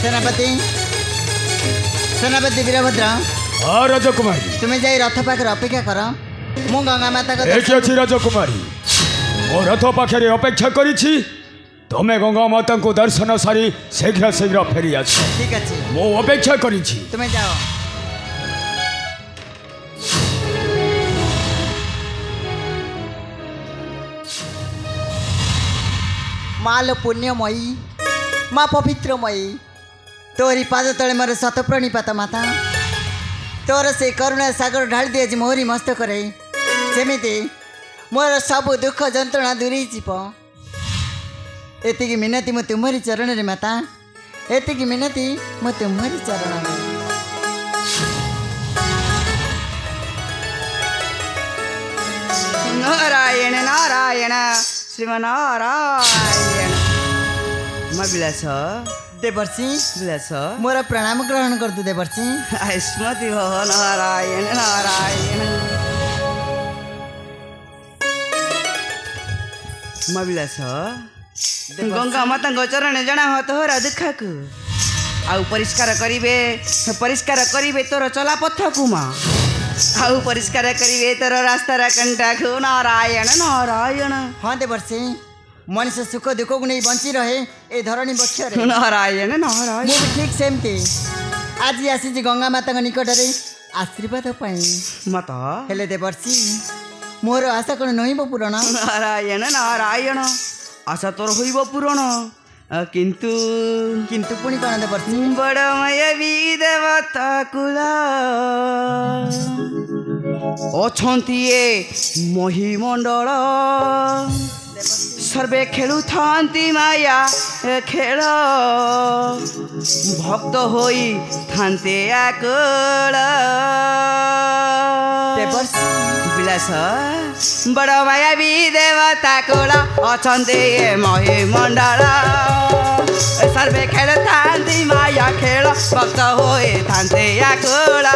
सेनापति सेनापति वीरभद्र हाँ राजकुमारी तुम्हें जाई रथ पाखे अपेक्षा कर मु गंगा माता को अच्छी राजकुमारी मो रथ पाखे अपेक्षा करी तमें गंगा माता को दर्शन सारी शीघ्र शीघ्र फेरी आस। ठीक अच्छे मो अपेक्षा करी तुम्हें जाओ। माँ लो पुण्यमयी माँ पवित्रमयी तोरी पाद तले मोर शत प्रणिपात माता तोर से करुणा सागर ढाली दिए मोहरी मस्तक सेमती मोर सब दुख जंत्रणा दूरी जीव एतिकी मिनती मु तुम्हारी चरण रे माता एतिकी मिनती मु तुम्हारी चरण रे। नारायण नारायण श्रीमनारायण विलास देवर्षि विलास मोर प्रणाम ग्रहण कर दु देवर्षि स्मृति हो नारायण नारायण विलास गंगा माता चरण जना हो तोहर दुख को आउ परिष्कार करिवे तोर चला पथ को माँ आउ परिष्कार करिवे तोर रास्ता कंटा को नारायण नारायण। हाँ देवर्षि मनुष्य सुख दुख को नहीं बंची रहे ए धरणी बक्ष नारायण नारायण मुझे ठीक सेमती आज आसी गंगा माता निकट में आशीर्वाद माता हेले देवर्षि मोर आशा कौन नहींब पूरण नारायण नारायण आशा तोर होइब पूरण किंतु किंतु पुणी कौन देवर्षि बड़मय भी देवता कुला अछंती ए महिमंडल सर्वे खेलु थांती माया खेल भक्त होई थांते आकुल विलास बड़ माया भी देवता कुल अछंते महिमंडल सर्वे खेल थांती माया खेल भक्त होई थांते आकुल।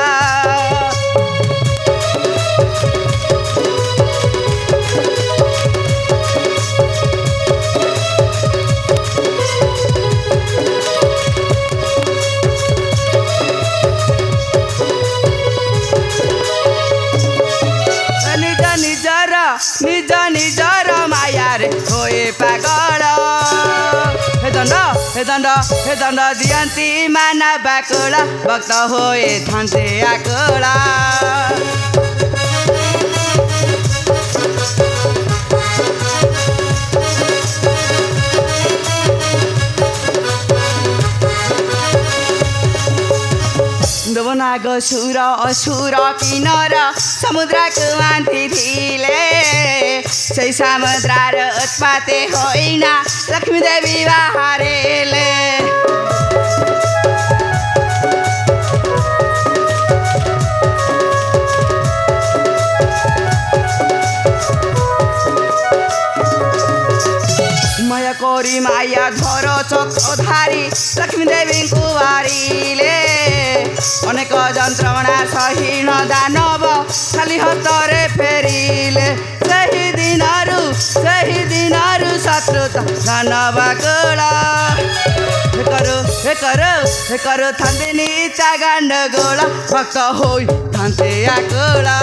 निज निजर माया रे होए पागल हे दंड दियंती माना बाकुला भक्त होए थांते आकुला। नाग सुर असुर किनर समुद्र को मान्थी थिले से समुद्र उत्पाते होइना लक्ष्मी देवी बाहरेले माया कोरी माया धर चक्रधारी लक्ष्मी देवी को वारिले अनेक जंत्रणा सहीन दानव खाली हतरे फेरिले सही दिनरु शत्रुता दानव गोला करो थांते नीचा गांड गोला भक्त होई थांते आकुला।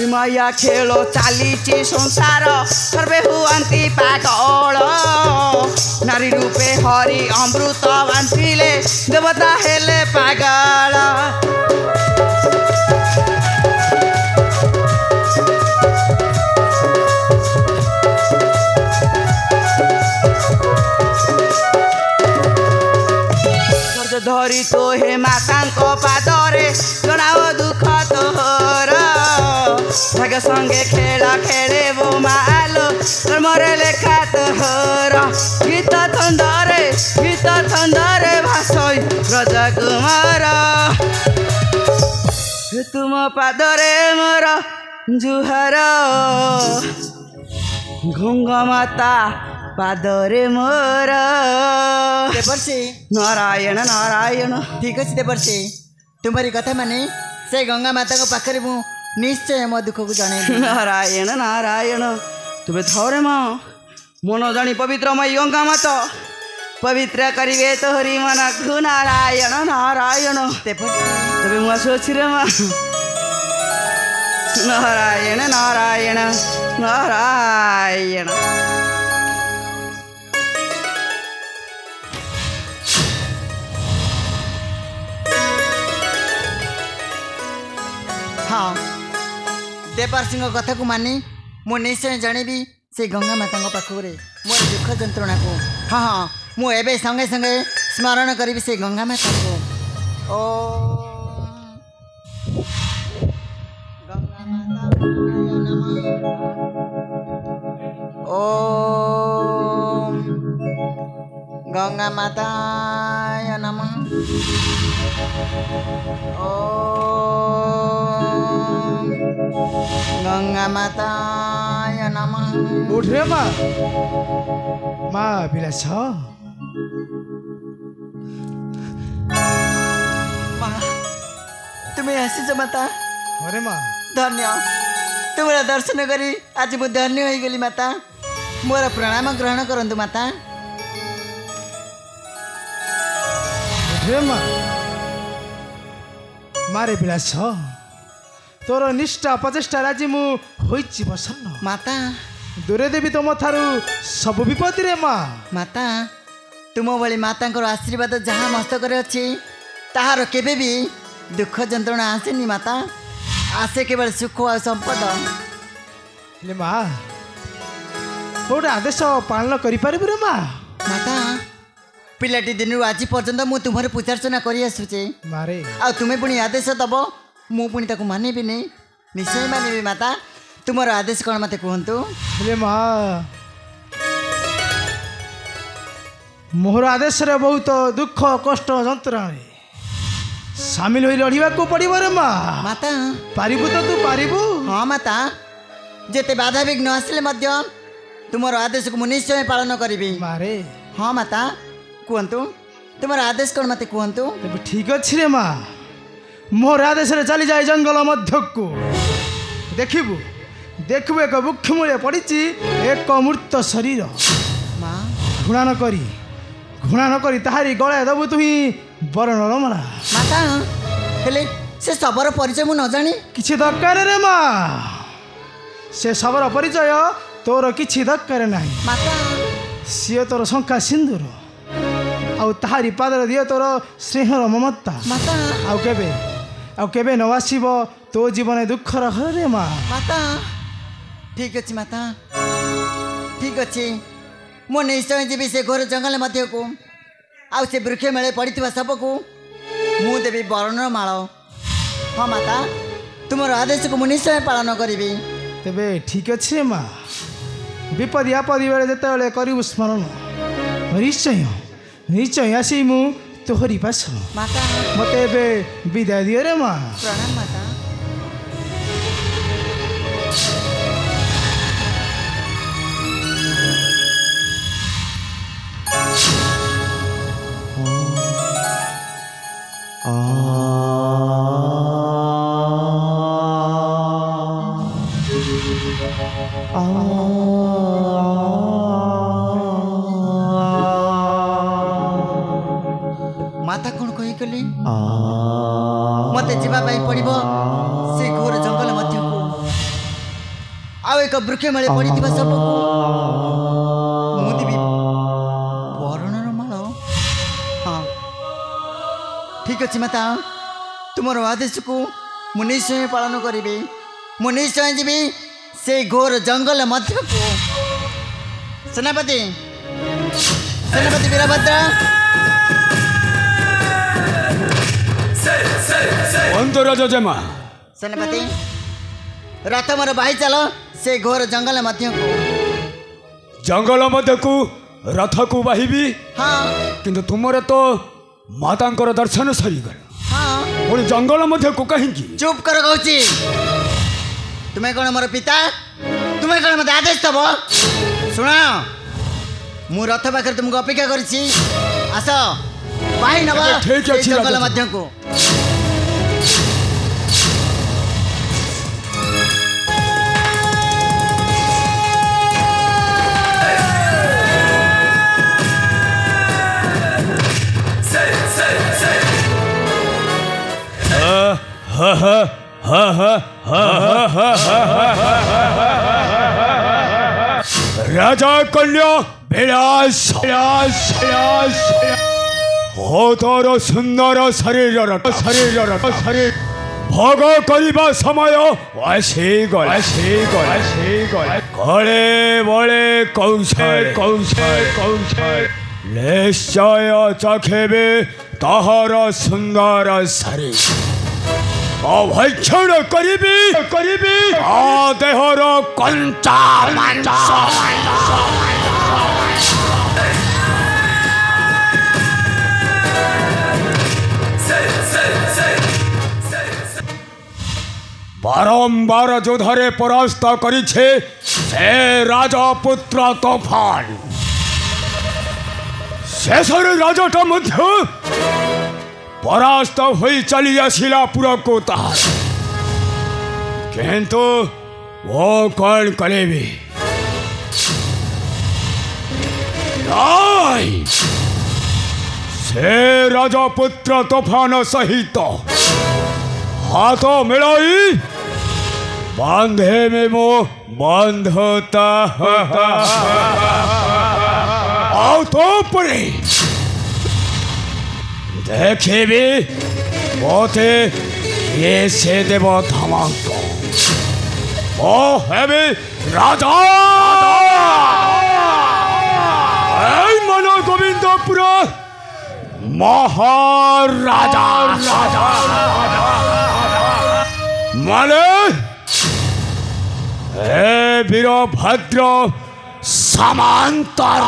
माया खेलो चालीची संसार सर्वे हुआंती पागल नारी रूपे हरि अमृत बांटिले देवता हेले पागल। धरी तो हे माता पादरे जनाओ दुख तोहर भाग्य संगे खेला खेले वो मालो कर्मरे लेखा तोहर गीत थंदरे भाषय राजा कुमार तुम पादरे मोर जुहार गंगा माता पादरे मोर देवर्षि नारायण नारायण। ठीक अच्छे देवर्षि तुम्हारी कथा माने से गंगा माता को पाखरे मु निश्चय मो दुख को जणे नारायण नारायण तुमे थोरे माँ मन जानी पवित्र मई गंगा माता पवित्र करिवे तोहरी मन को नारायण नारायण तबे मुआ सोच रे माँ नारायण नारायण नारायण हाँ देवर सिंह कथा को मानी मु निश्चय जनबी से गंगा माता पाखरे मोर दुख जंत्रणा को हाँ हाँ मु एबे संगे संगे स्मरण करी से गंगा माता को ओ गंगा माता ओम गंगा माता नमः ओम गंगा माता नमः उठ रे माँ माँ बिलास माँ तुम्हें आसीच माता अरे माँ धन्य तुम्हारा दर्शन करी आज मु धन्य हो गली माता मोर प्रणाम ग्रहण करंतु माता उठ रे माँ मारे बिलास तोर निष्ठा प्रचेष्टा राजी मु होइछि प्रसन्न माता दूरे देवी तुम थारु सब विपत्ति रे माँ माता तुम भली माता आशीर्वाद जहाँ मस्तक अच्छी ताहार केबे भी दुख जंत्रणा आसेनी माता आसे केवल सुख और संपद ले माँ गोटे आदेश पालन करि पारिबु रे माँ माता पिलाटी दिन आज पर्यंत मु तुम्हारे पूजार्चना करी आसुचे मारे आ तुम्हें पुणी आदेश दब मु पुणी ताकू मानिबी नहीं निश्चय मानिबी माता तुमर आदेश कौन मते कहंतु ले माँ मोहर आदेश रे बहुत दुख कष्ट जंत्रणा सामिल होई लड़िबा को पड़िबो रे माँ माता पारिबु तो तू पारिबु हाँ माता जेते बाधा विघ्न आसले मध्य तुमर आदेश को मु निश्चय पालन करिबी मारे हाँ माता कहतु तुमर आदेश कौन मते कहतु तेबे ठीक अछि रे माँ मोर आदेश रे चली जाए जंगल मध्य को देखिबु देखबु एक वृक्ष मूले पड़िछि एक मूर्त शरीर माँ घृणा न करी ताहारी गळे दबु तुही बरणर माला माता हेले से सबर परिचय मु न जानी किछि दरकार रे माँ से सबर परिचय तोर किछि दरकार नाही माता सिए तोर शंका सिंदूर आउ ताहारी पादर दिए तोर स्नेहर ममता माता आउ केबे न आसीब तो जीवन दुखर घर रे माँ माता ठीक अच्छी माता ठीक अच्छी मु निश्चय जीवी से घोर जंगल मध्य को आउ से वृक्ष मेले पड़ता सब को मु देवी बरणर माल हाँ माता तुमर आदेश को मु निश्चय पालन करी तेबे ठीक अच्छे माँ विपद आपद बेले जिते करू स्मरण निश्चय निश्चय आसी मु तोहरी पास माता मते एबे विदाय दियो रे माँ प्रणाम माता माता कौन कही कली मत जावाई पड़ो से घोर जंगल मध्य को आउ एक वृक्ष मेले पड़ता सब मुदेवी बरणर माल हाँ ठीक अच्छे माता तुमर आदेश को मु निश्चय पालन करी मु निश्चय जीवी से घोर जंगल मध्य को सेनापति सेनापति वीरभद्र अंतराज जमा सेनापति रथ मोर बाही चलो से घोर जंगल मध्य को जंगल मध्य को रथ को बाहिबी हाँ किंतु तुमरे तो मातांकर दर्शन सरीगल हाँ पुणी जंगल मध्य को कहीं चुप कर कहूची तुम्हें कौन मोर पिता तुम्हें कौन मत आदेश दब शुण मु रथ पाखे तुमको अपेक्षा करी आस बाही नब ठीक अच्छी जंगल मध्य को राजा कन्या विलास हो तोर सुंदर शरीर भोग करिबा समय कले बले कौशल निश्चय चखेबे तहर सुंदर शरीर अभक्षण करिबी आ देहर कंचा बारंबार युद्धरे परास्त करिछे से राजपुत्र तोफान शेषर राजाटा मध्य परास्त होई चली आसिला पुरा को तार किंतु वो कौन करेबी से राजपुत्र तोफान सहित हाथ मिलाई बांधे में मो बांधता आओ तो पड़े देखे भी बोते ये से देव धमाक ओ है भी राजा मनो गोविंदपुर महाराजा माने हे वीरभद्र समांतर